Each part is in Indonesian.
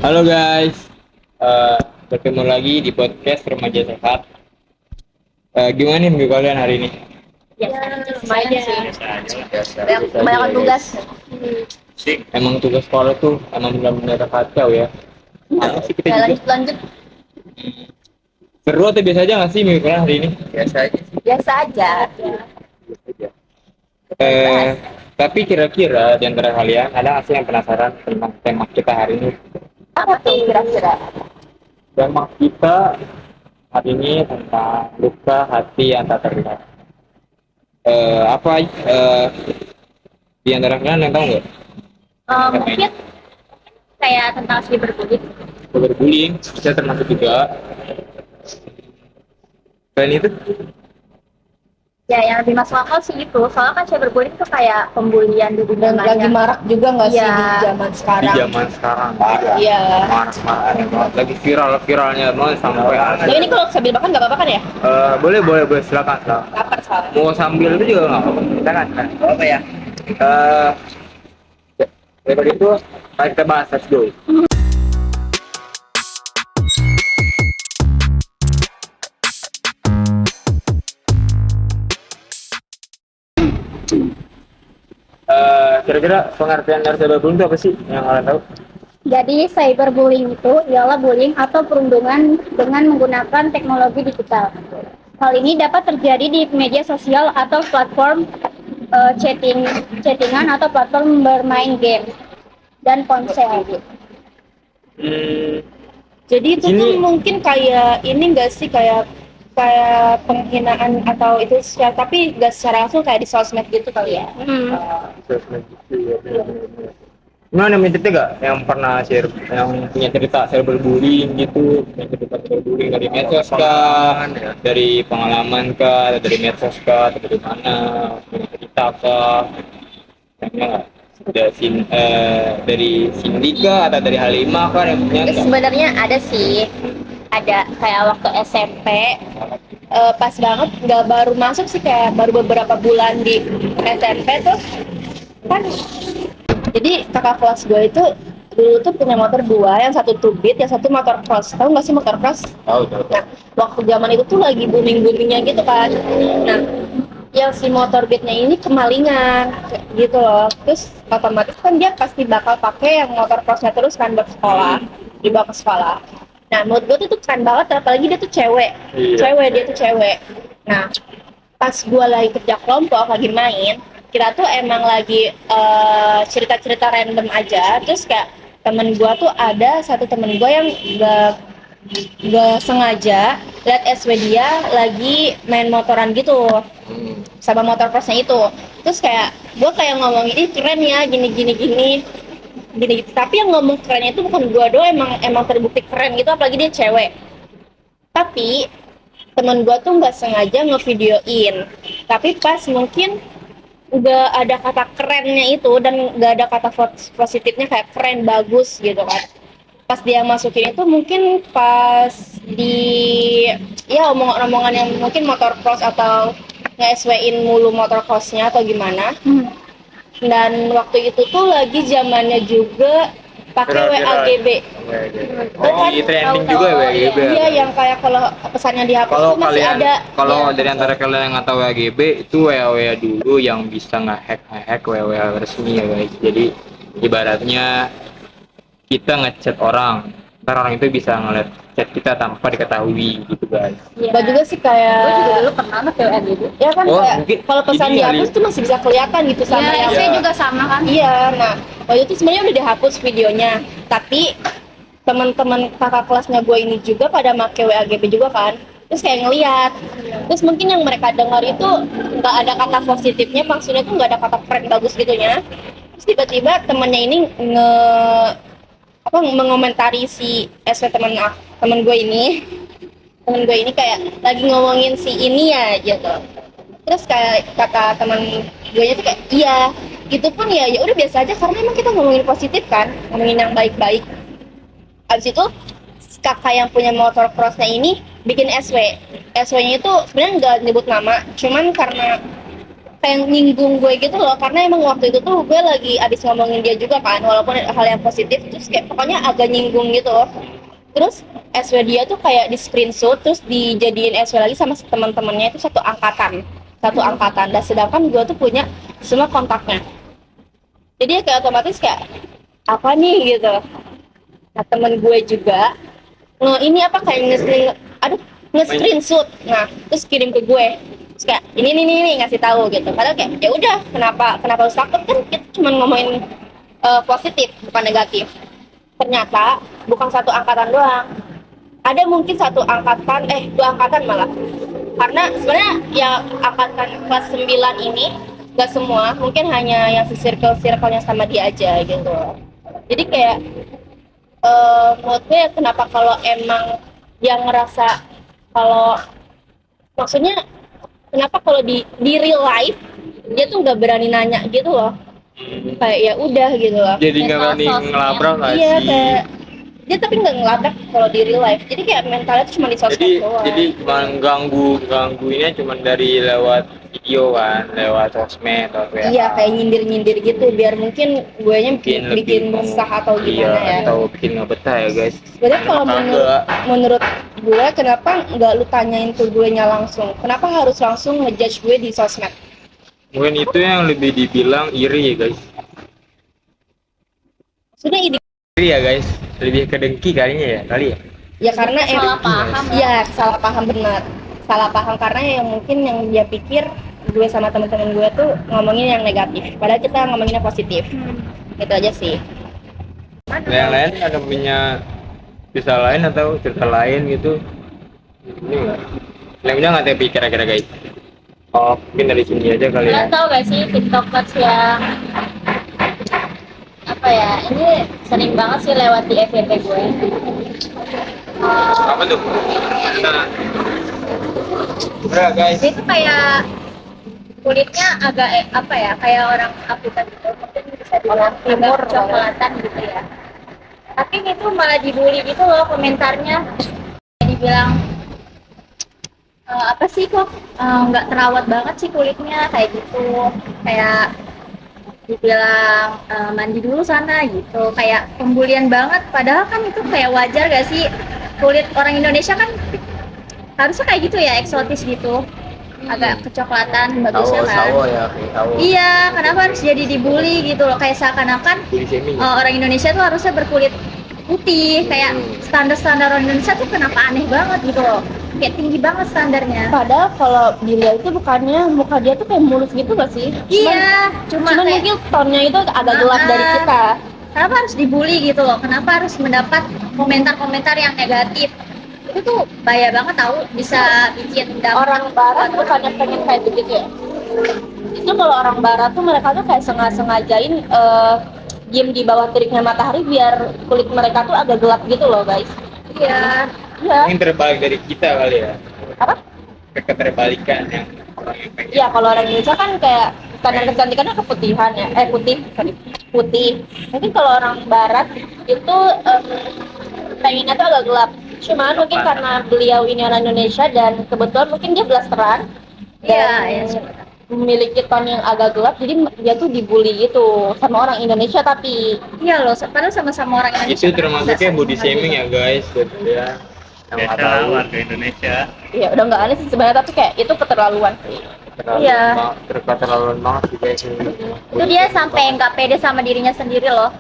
Halo guys, Eh, bertemu lagi di podcast Remaja Sehat. Gimana nih minggu kalian hari ini? Ya, lumayan sih. Biasa aja lah. Banyak, Biasa aja kebanyakan ya, tugas. guys. Sih, emang tugas sekolah tuh emang benar-benar kacau ya. Apa sih kita Ya, juga? lanjut. Seru atau biasa aja nggak sih minggu kalian hari ini? Biasa aja sih. Biasa aja. Biasa aja. Eh, tapi kira-kira di antara kalian ada nggak sih yang penasaran tentang tema kita hari ini? Apa tuh kira-kira? Tema kita hari ini tentang luka hati yang tak terlihat. Apa di antara kalian yang tahu nggak? Mungkin kayak tentang cyberbullying. Cyberbullying, saya termasuk juga. Selain itu, Ya, yang lebih masuk akal sih itu. Soalnya kan cyberbullying itu kayak pembulian di dunia Dan lagi maya. marak juga nggak sih Iya. di zaman di sekarang? zaman sekarang, parah. Iya. Marah-marah banget. Lagi viral-viralnya banget sampai Ya ini kalau sambil makan nggak apa-apa kan ya? boleh silakan. Lapar soalnya. Mau sambil itu juga nggak apa-apa. Silakan. Apa ya? Eh, daripada itu, mari kita bahas. Let's go. Kira-kira pengertian dari cyberbullying itu apa sih yang kalian tahu? Jadi cyberbullying itu ialah bullying atau perundungan dengan menggunakan teknologi digital. Hal ini dapat terjadi di media sosial atau platform chattingan atau platform bermain game dan ponsel. Hmm, Jadi itu Ini- tuh mungkin kayak ini nggak sih kayak penghinaan atau itu tapi nggak secara langsung kayak di sosmed gitu kali ya? Gimana nih cerita gak yang pernah share, yang punya cerita cyberbullying gitu, punya cerita cyberbullying dari medsos kah, dari pengalaman kah, atau dari medsos kah, atau dari mana, punya cerita kah, yang dari Cindy kah, atau dari Halimah kah yang punya nggak? Sebenarnya ada sih. Ada kayak waktu SMP. Pas banget nggak baru masuk sih kayak baru beberapa bulan di SMP tuh kan. Jadi kakak kelas gue itu dulu tuh punya motor dua, yang satu two beat, yang satu motor cross. Tahu nggak sih motor cross? Tahu. Nah, waktu zaman itu tuh lagi booming-boomingnya gitu kan. Nah, yang si motor beatnya ini kemalingan gitu loh. Terus otomatis kan dia pasti bakal pakai yang motor crossnya terus kan buat sekolah, dibawa ke sekolah. Nah, menurut gue tuh keren banget, apalagi dia tuh cewek. Iya. Dia tuh cewek. Nah, pas gue lagi kerja kelompok, lagi main, kita tuh emang lagi cerita-cerita random aja. Terus kayak temen gue tuh ada satu temen gue yang gak sengaja liat SW dia lagi main motoran gitu sama motor crossnya itu. Terus kayak gue kayak ngomongin, ih keren ya gini gini. Tapi yang ngomong kerennya itu bukan gue doang, emang terbukti keren gitu, apalagi dia cewek. Tapi temen gue tuh nggak sengaja ngevideoin, tapi pas mungkin udah ada kata kerennya itu dan nggak ada kata positifnya kayak keren bagus gitu kan. Pas dia masukin itu mungkin pas di ya omongan-omongan yang mungkin motor cross atau nge-SW-in mulu motor crossnya atau gimana. Dan waktu itu tuh lagi zamannya juga pakai WAGB. Oh, di trending juga ya WAGB. Iya, yang kayak kalau pesannya dihapus Kalau tuh masih kalian, ada. kalau Iya. dari antara kalian yang nggak tahu WAGB, itu WA dulu yang bisa ngehack WA resmi ya guys. Jadi ibaratnya kita ngechat orang, ntar orang itu bisa ngeliat chat kita tanpa diketahui gitu guys. Gua juga sih kayak Gue juga dulu pernah pakai WA gitu. ya kan Oh, kayak mungkin kalau pesan ini dihapus kali. tuh masih bisa kelihatan gitu sama Ya, yang saya juga sama kan. iya. Nah, waktu itu sebenarnya udah dihapus videonya, tapi teman-teman kakak kelasnya gue ini juga pada make WAGB juga kan. Terus kayak ngeliat, terus mungkin yang mereka dengar itu nggak ada kata positifnya, maksudnya tuh nggak ada kata keren bagus gitunya. Terus tiba-tiba temennya ini mengomentari si SW temen gue ini kayak lagi ngomongin si ini ya gitu. Terus kayak kata temen gue nya tuh kayak iya, itu pun ya udah biasa aja karena emang kita ngomongin positif kan, ngomongin yang baik-baik. Abis itu kakak yang punya motor crossnya ini bikin SW nya itu sebenarnya nggak nyebut nama, cuman karena kayak nyinggung gue gitu loh, karena emang waktu itu tuh gue lagi abis ngomongin dia juga kan, walaupun hal yang positif, terus kayak pokoknya agak nyinggung gitu loh. Terus SW dia tuh kayak di screenshot terus dijadiin SW lagi sama teman-temannya itu satu angkatan, dan sedangkan gue tuh punya semua kontaknya, jadi ya kayak otomatis kayak apa nih gitu. Nah temen gue juga ini apa kayak nge-screenshot, nah terus kirim ke gue, terus kayak ini ngasih tahu gitu. Padahal kayak ya udah, kenapa harus takut, kan kita cuma ngomongin positif bukan negatif. Ternyata bukan satu angkatan doang, ada mungkin satu angkatan, dua angkatan malah, karena sebenarnya ya angkatan kelas 9 ini gak semua, mungkin hanya yang circle-nya sama dia aja gitu. Jadi kayak menurut gue ya, kenapa kalau emang yang ngerasa kalau, maksudnya kenapa kalau di real life dia tuh nggak berani nanya gitu loh, kayak ya udah gitu loh. Jadi nggak berani ngelabrak nggak Iya, sih? kayak dia tapi nggak ngelabrak kalau di real life, jadi kayak mentalnya tuh cuma di sosmed doang. Jadi cuma gangguinnya cuma dari lewat video kan, lewat sosmed atau WA. Iya, kayak nyindir gitu biar mungkin gue nya bikin resah atau gimana ya. Atau bikin ngebetah ya guys. Sebenarnya kalau Kenapa menurut gue, kenapa nggak lu tanyain ke gue nya langsung? Kenapa harus langsung ngejudge gue di sosmed? mungkin itu yang lebih dibilang iri ya guys. Sudah ide Iri ya guys, lebih ke dengki kali ya. ya karena Salah paham. Iya, salah paham, benar. Salah paham karena yang mungkin yang dia pikir gue sama teman-teman gue tuh ngomongin yang negatif, padahal kita ngomonginnya positif. Itu aja sih. Nah, yang lain ada punya kisah lain atau cerita lain gitu? Ini enggak. Yang punya nggak tapi kira-kira guys? Oh, mungkin dari sini aja kali ya. Kalian tau gak sih tiktokers yang apa ya, ini sering banget sih lewat di FYP gue. Apa tuh? Udah guys. Dia tuh kayak kulitnya agak apa ya, kayak orang Afrika gitu, mungkin bisa dibilang agak coklatan gitu ya. Tapi itu malah dibully gitu loh komentarnya. Dibilang apa sih kok nggak terawat banget sih kulitnya kayak gitu, kayak dibilang mandi dulu sana gitu, kayak pembulian banget. Padahal kan itu kayak wajar gak sih, kulit orang Indonesia kan harusnya kayak gitu ya, eksotis gitu, agak kecoklatan bagusnya kan. Sawo ya, kayak sawo. Iya, kenapa harus jadi dibully gitu loh, kayak seakan-akan Bully shaming. orang Indonesia tuh harusnya berkulit putih, kayak standar-standar orang Indonesia tuh kenapa aneh banget gitu loh, kayak tinggi banget standarnya. Padahal kalau dilihat itu bukannya muka dia tuh kayak mulus gitu gak sih? Iya, cuma Cuman kayak mungkin tonnya itu agak gelap dari kita. kenapa harus dibully gitu loh, kenapa harus mendapat komentar-komentar yang negatif. Itu tuh bahaya banget tahu, bisa bikin Orang barat bukannya pengen kayak begitu ya? Itu kalau orang barat tuh mereka tuh kayak sengajain diem di bawah teriknya matahari biar kulit mereka tuh agak gelap gitu loh guys. Iya. Iya. Mungkin terbalik dari kita kali ya. Apa? Keterbalikan yang orang yang pengen. Iya, kalau orang Indonesia kan kayak standar kecantikannya keputihan ya, putih. Mungkin kalau orang Barat itu pengennya tuh agak gelap. Cuman mungkin karena beliau ini orang Indonesia dan kebetulan mungkin dia blasteran dan Iya. memiliki ton yang agak gelap, jadi dia tuh dibully gitu sama orang Indonesia. Tapi Iya loh, padahal sama-sama orang Indonesia. Itu termasuknya body shaming ya guys, buat ya. Yang nggak tahu. warga Indonesia. ya udah nggak aneh sih sebenarnya, tapi kayak itu keterlaluan. Iya. Keterlaluan banget sih guys. Itu dia sampai nggak pede sama dirinya sendiri loh.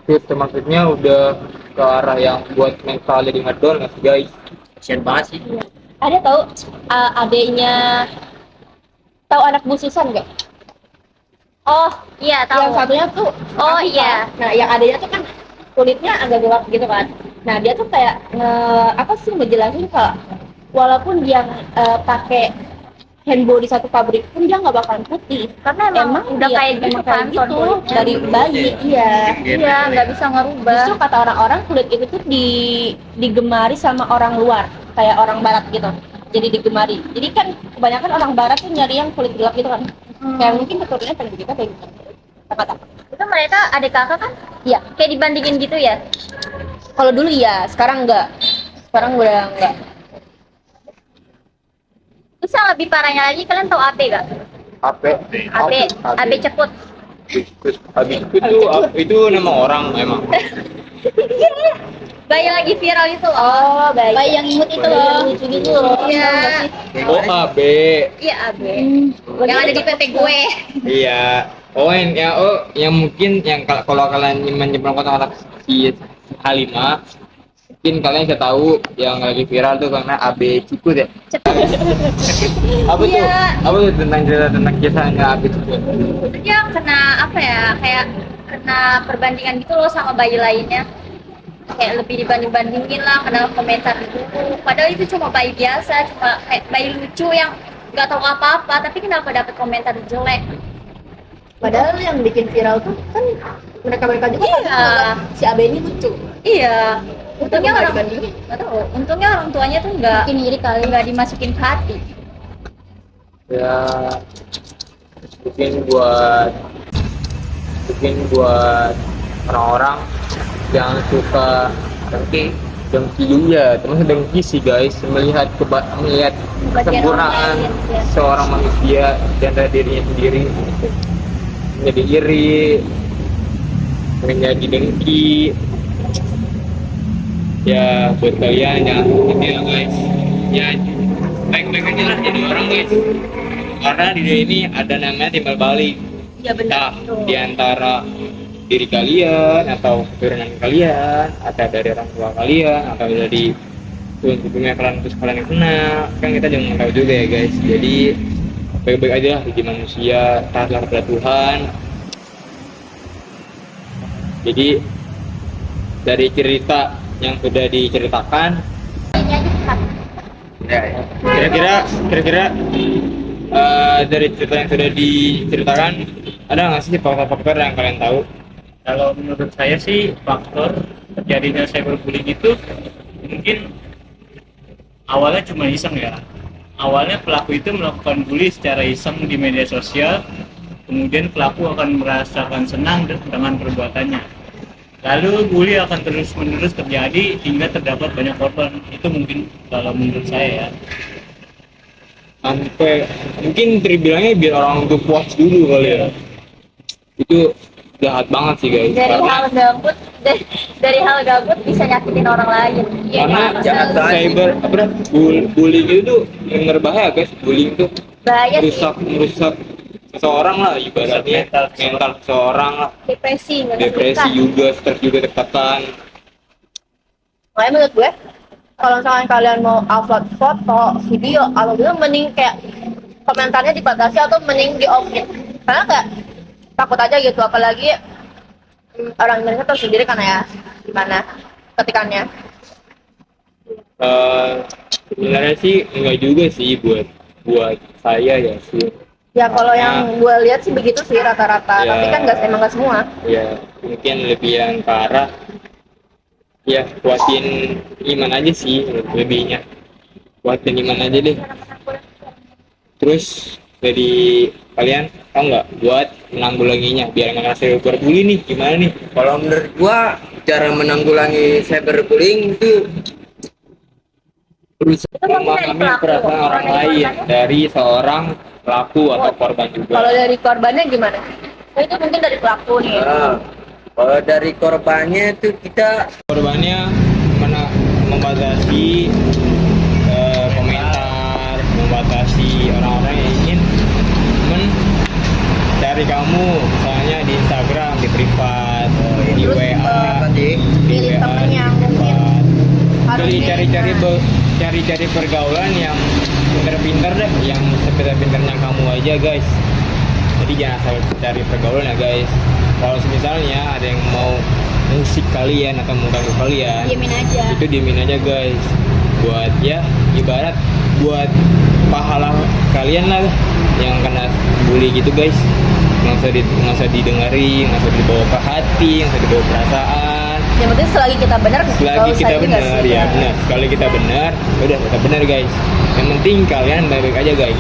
Itu maksudnya udah ke arah yang buat mental jadi ngedon nggak sih guys? Kasian banget sih. Ada tahu adeknya, tahu anak Bu Susan nggak? Oh iya, tahu. Yang satunya tuh Oh Afifah. iya. Nah yang adanya tuh kan kulitnya agak gelap gitu kan. Nah dia tuh kayak apa sih ngejelasin kalau walaupun dia pakai hand body satu pabrik pun dia nggak bakalan putih, Karena emang udah dia kayak gitu emang kan kayak gitu kulitnya. dari bayi. Iya. Iya, nggak bisa ngerubah. Justru kata orang-orang kulit itu tuh digemari sama orang luar, kayak orang barat gitu. Jadi digemari. Jadi kan kebanyakan orang barat tuh nyari yang kulit gelap gitu kan. Kayak mungkin keturunannya pengen kita kayak gitu. Kata Itu mereka adik kakak kan? iya. Kayak dibandingin gitu ya? Kalau dulu iya, sekarang enggak. Sekarang udah enggak. Terus yang lebih parahnya lagi, kalian tahu AP gak? AB ceput. Habis itu nama orang emang. Bayi lagi viral itu loh. Oh, Bayi yang imut itu loh, lucu gitu loh. Iya. Oh AB. Iya AB. Yang ada di PT gue. Iya. Oh yang mungkin yang kalau kalian menyimpan kontak si Halimah, mungkin kalian bisa tahu yang lagi viral tuh karena AB Cikut ya. Apa tuh? Iya. Apa tuh tentang cerita tentang kisahnya AB Cikut? Dia kena apa ya? Kayak kena perbandingan gitu loh sama bayi lainnya. Kayak lebih dibanding-bandingin lah, kena komentar gitu. Padahal itu cuma bayi biasa, cuma kayak bayi lucu yang nggak tahu apa-apa, tapi kenapa dapat komentar jelek? Padahal yang bikin viral tuh kan mereka juga kan Iya. menganggap si AB ini lucu. Iya. Untungnya Kenapa orang dibandingin? nggak tahu. Untungnya orang tuanya tuh nggak Mungkin iri kali. nggak dimasukin ke hati. Ya mungkin buat orang-orang yang suka dengki juga, termasuk dengki sih guys, melihat Bagian kesempurnaan orang lain, ya. seorang manusia dan dari dirinya sendiri, menjadi iri, menjadi dengki. Ya buat kalian jangan seperti itu guys, ya baik-baik aja lah jadi orang guys, karena di dunia ini ada namanya timbal balik. Iya benar. Nah, di antara diri kalian atau keturunan kalian atau dari orang tua kalian atau dari sebelumnya kalian terus kalian yang kenal, kan kita jangan tahu juga ya guys. Jadi baik-baik aja lah jadi manusia, taatlah kepada Tuhan. Jadi dari cerita yang sudah diceritakan, Ini aja cepat. kira-kira dari cerita yang sudah diceritakan, ada nggak sih faktor-faktor yang kalian tahu? Kalau menurut saya sih faktor terjadinya cyberbullying itu mungkin awalnya cuma iseng ya. Awalnya pelaku itu melakukan bully secara iseng di media sosial, kemudian pelaku akan merasakan senang dengan perbuatannya. Lalu bully akan terus-menerus terjadi hingga terdapat banyak korban. Itu mungkin kalau menurut saya ya. Sampai mungkin terbilangnya biar orang tuh puas dulu kali ya. Itu jahat banget sih guys. Dari hal gabut bisa nyakitin orang lain. Iya, Karena kan? cyber bullying itu tuh yang berbahaya guys. Bullying tuh Bahaya sih. merusak seseorang lah, ibaratnya mental seseorang lah, Depresi, nggak depresi suka. juga, stres juga, tertekan. Makanya menurut gue kalau misalkan kalian mau upload foto, video, atau gitu mending kayak komentarnya dibatasi atau mending di off karena nggak takut aja gitu, apalagi orang Indonesia tahu sendiri kan ya gimana ketikannya. Sebenarnya sih enggak juga sih buat saya ya sih. Ya kalau yang gue lihat sih begitu sih rata-rata, Ya. tapi kan emang nggak semua. Ya mungkin lebih yang ke arah ya kuatin iman aja sih, lebihnya kuatin iman aja deh. Terus dari kalian tau nggak buat menanggulanginya biar nggak ngerasa cyberbully nih, gimana nih? Kalau menurut gua cara menanggulangi cyberbullying itu Berusaha Itu mungkin dari memahami pelaku. perasaan orang Kalau dari lain korbannya? dari seorang pelaku atau korban juga. Kalau dari korbannya gimana? Oh, itu mungkin dari pelaku nih. kalau dari korbannya itu kita Korbannya membatasi komentar, membatasi orang-orang yang ingin mencari kamu, misalnya di Instagram, di privat, di Terus, WA, tadi di milih WA, temen di yang privat. harus Jadi milih. cari-cari pergaulan yang pinter-pinter deh, yang sepinter-pinternya kamu aja guys. Jadi jangan asal cari pergaulan ya guys. Kalau misalnya ada yang mau musik kalian atau mau ganggu kalian, Diemin aja. itu diemin aja guys. Buat ya ibarat buat pahala kalian lah yang kena bully gitu guys. Nggak usah didengarin, nggak usah dibawa ke hati, nggak usah dibawa perasaan. Yang penting selagi kita benar, Selagi nggak usah kita ini nggak benar sih? ya benar. Sekali kita benar, udah kita benar guys. Yang penting kalian baik-baik aja guys.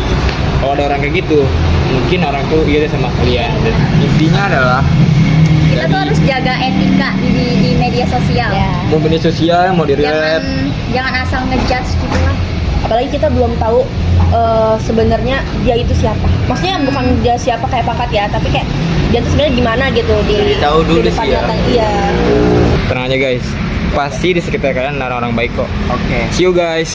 Kalau ada orang kayak gitu, mungkin orang tuh iya sama kalian. Dan intinya adalah Kita tuh harus jaga etika di media sosial. Ya. mau media sosial, mau di Jangan rap, jangan asal ngejudge gitu lah. apalagi kita belum tahu sebenarnya dia itu siapa. Maksudnya bukan dia siapa kayak pangkat ya, tapi kayak dia tuh sebenarnya gimana gitu di Tahu dulu depan sih ya. nyata. Iya. Tenang aja guys, pasti di sekitar kalian ada orang-orang baik kok. Oke. See you guys.